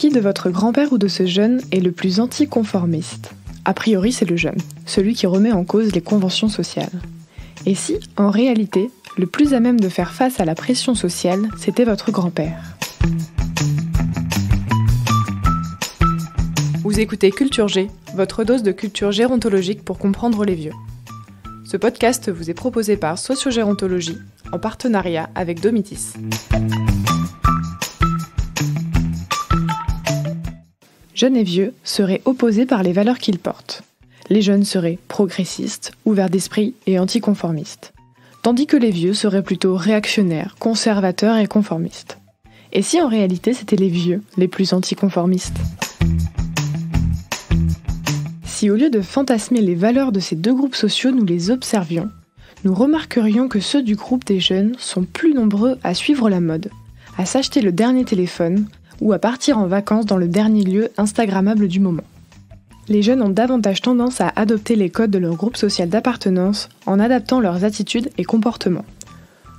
Qui de votre grand-père ou de ce jeune est le plus anticonformiste ? A priori, c'est le jeune, celui qui remet en cause les conventions sociales. Et si, en réalité, le plus à même de faire face à la pression sociale, c'était votre grand-père ? Vous écoutez Culture G, votre dose de culture gérontologique pour comprendre les vieux. Ce podcast vous est proposé par Sociogérontologie, en partenariat avec Domitis. Jeunes et vieux seraient opposés par les valeurs qu'ils portent. Les jeunes seraient progressistes, ouverts d'esprit et anticonformistes, tandis que les vieux seraient plutôt réactionnaires, conservateurs et conformistes. Et si en réalité c'était les vieux les plus anticonformistes ? Si au lieu de fantasmer les valeurs de ces deux groupes sociaux, nous les observions, nous remarquerions que ceux du groupe des jeunes sont plus nombreux à suivre la mode, à s'acheter le dernier téléphone ou à partir en vacances dans le dernier lieu instagrammable du moment. Les jeunes ont davantage tendance à adopter les codes de leur groupe social d'appartenance en adaptant leurs attitudes et comportements.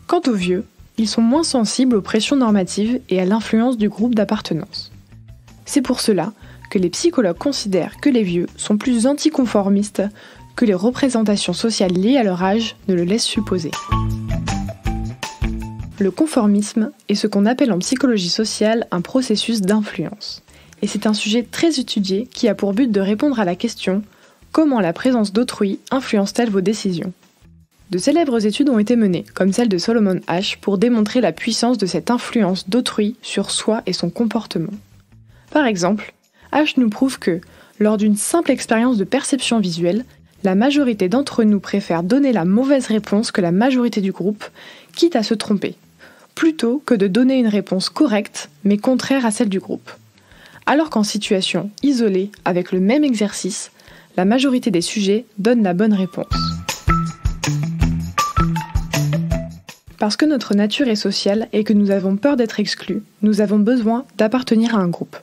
Quant aux vieux, ils sont moins sensibles aux pressions normatives et à l'influence du groupe d'appartenance. C'est pour cela que les psychologues considèrent que les vieux sont plus anticonformistes que les représentations sociales liées à leur âge ne le laissent supposer. Le conformisme est ce qu'on appelle en psychologie sociale un processus d'influence. Et c'est un sujet très étudié qui a pour but de répondre à la question « Comment la présence d'autrui influence-t-elle vos décisions ?» De célèbres études ont été menées, comme celle de Solomon Asch, pour démontrer la puissance de cette influence d'autrui sur soi et son comportement. Par exemple, Asch nous prouve que, lors d'une simple expérience de perception visuelle, la majorité d'entre nous préfère donner la mauvaise réponse que la majorité du groupe, quitte à se tromper, plutôt que de donner une réponse correcte, mais contraire à celle du groupe. Alors qu'en situation isolée, avec le même exercice, la majorité des sujets donne la bonne réponse. Parce que notre nature est sociale et que nous avons peur d'être exclus, nous avons besoin d'appartenir à un groupe.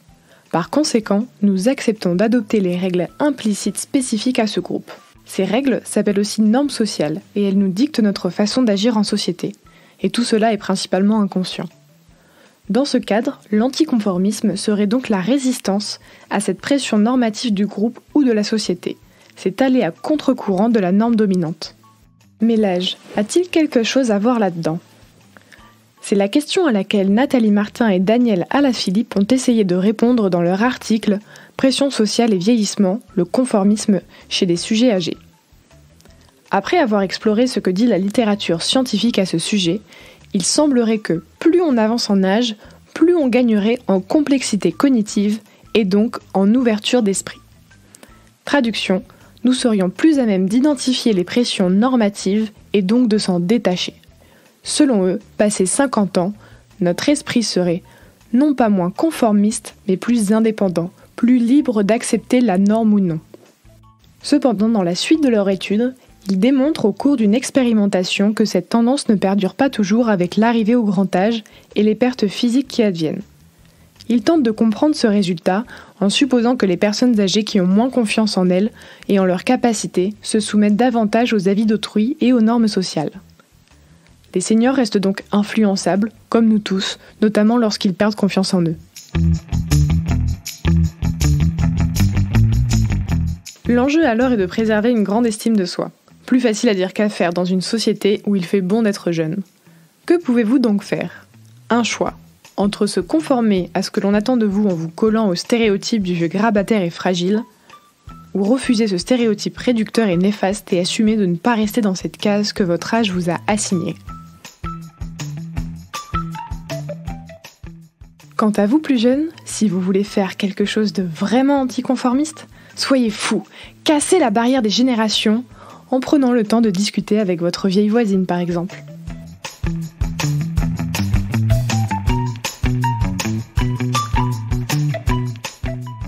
Par conséquent, nous acceptons d'adopter les règles implicites spécifiques à ce groupe. Ces règles s'appellent aussi normes sociales et elles nous dictent notre façon d'agir en société. Et tout cela est principalement inconscient. Dans ce cadre, l'anticonformisme serait donc la résistance à cette pression normative du groupe ou de la société. C'est aller à contre-courant de la norme dominante. Mais l'âge, a-t-il quelque chose à voir là-dedans ? C'est la question à laquelle Nathalie Martin et Daniel Alaphilippe ont essayé de répondre dans leur article « Pression sociale et vieillissement, le conformisme chez les sujets âgés ». Après avoir exploré ce que dit la littérature scientifique à ce sujet, il semblerait que plus on avance en âge, plus on gagnerait en complexité cognitive et donc en ouverture d'esprit. Traduction, nous serions plus à même d'identifier les pressions normatives et donc de s'en détacher. Selon eux, passé 50 ans, notre esprit serait non pas moins conformiste, mais plus indépendant, plus libre d'accepter la norme ou non. Cependant, dans la suite de leur étude, ils démontrent au cours d'une expérimentation que cette tendance ne perdure pas toujours avec l'arrivée au grand âge et les pertes physiques qui adviennent. Ils tentent de comprendre ce résultat en supposant que les personnes âgées qui ont moins confiance en elles et en leurs capacités se soumettent davantage aux avis d'autrui et aux normes sociales. Les seniors restent donc influençables, comme nous tous, notamment lorsqu'ils perdent confiance en eux. L'enjeu alors est de préserver une grande estime de soi. Plus facile à dire qu'à faire dans une société où il fait bon d'être jeune. Que pouvez-vous donc faire ? Un choix. Entre se conformer à ce que l'on attend de vous en vous collant au stéréotype du vieux grabataire et fragile, ou refuser ce stéréotype réducteur et néfaste et assumer de ne pas rester dans cette case que votre âge vous a assignée. Quant à vous plus jeunes, si vous voulez faire quelque chose de vraiment anticonformiste, soyez fous, cassez la barrière des générations en prenant le temps de discuter avec votre vieille voisine par exemple.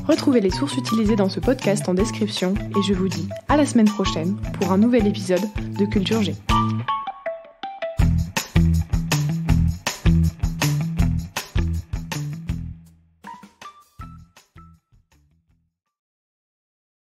Retrouvez les sources utilisées dans ce podcast en description et je vous dis à la semaine prochaine pour un nouvel épisode de Culture G.